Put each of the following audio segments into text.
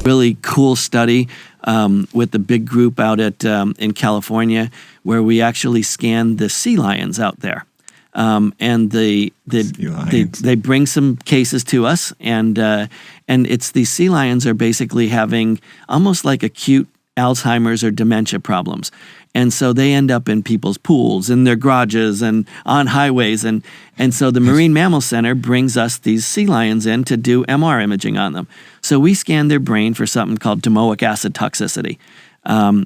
really cool study with the big group out at in California where we actually scanned the sea lions out there. And they bring some cases to us, and it's these sea lions are basically having almost like acute Alzheimer's or dementia problems. And so they end up in people's pools, in their garages, and on highways. And so the Marine Mammal Center brings us these sea lions in to do MR imaging on them. So we scan their brain for something called domoic acid toxicity.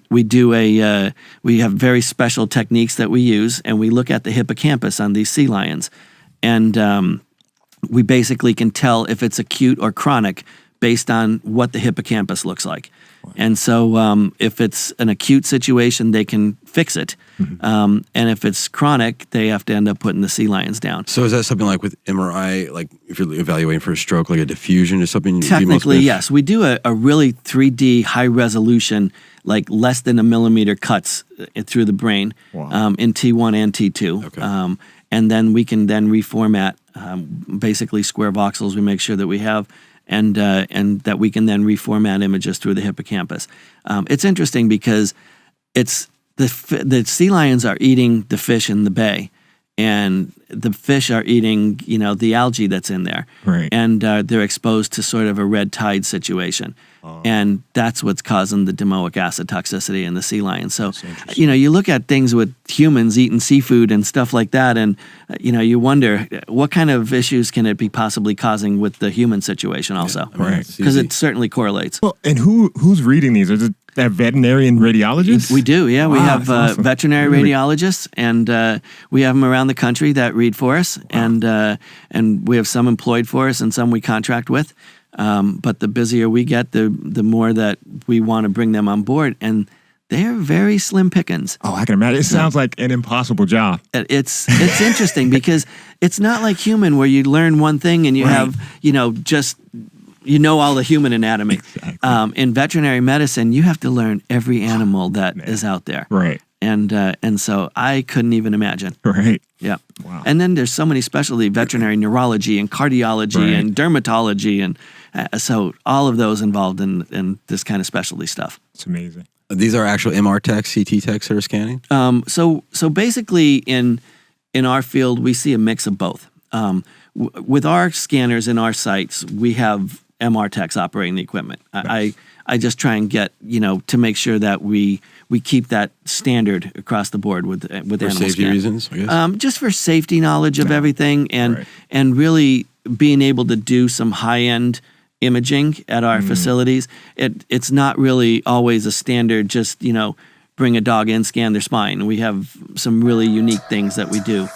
We have very special techniques that we use, and we look at the hippocampus on these sea lions. And we basically can tell if it's acute or chronic based on what the hippocampus looks like. Wow. And so if it's an acute situation, they can fix it. Mm-hmm. And if it's chronic, they have to end up putting the sea lions down. So is that something like with MRI, like if you're evaluating for a stroke, like a diffusion or something? Technically, yes. We do a really 3D high resolution, like less than a millimeter cuts through the brain. Wow. In T1 and T2. Okay. And then we can then reformat basically square voxels we make sure that we have, and that we can then reformat images through the hippocampus. It's interesting because it's the sea lions are eating the fish in the bay, and the fish are eating, the algae that's in there. Right. And they're exposed to sort of a red tide situation. Oh. And that's what's causing the domoic acid toxicity in the sea lion. So, you look at things with humans eating seafood and stuff like that, and, you wonder what kind of issues can it be possibly causing with the human situation also. Yeah, right. Because it certainly correlates. Well, and who's reading these? Is it that veterinarian radiologists? We do, yeah. We have awesome. veterinary radiologists, and we have them around the country that read for us, and we have some employed for us and some we contract with. But the busier we get, the more that we want to bring them on board, and they're very slim pickings. Oh, I can imagine. It sounds like an impossible job. It's interesting because it's not like human where you learn one thing and you have, just all the human anatomy. Exactly. In veterinary medicine, you have to learn every animal that is out there. Right. And so I couldn't even imagine. Right. Yeah. Wow. And then there's so many specialty, veterinary neurology and cardiology and dermatology, and so all of those involved in this kind of specialty stuff. It's amazing. These are actual MR techs, CT techs that are scanning? So basically in our field, we see a mix of both. With our scanners in our sites, we have MR techs operating the equipment. Nice. I just try and get, to make sure that we keep that standard across the board with animal safety reasons, I guess? Just for safety knowledge of everything, and really being able to do some high-end imaging at our facilities. It's not really always a standard, just, bring a dog in, scan their spine. We have some really unique things that we do.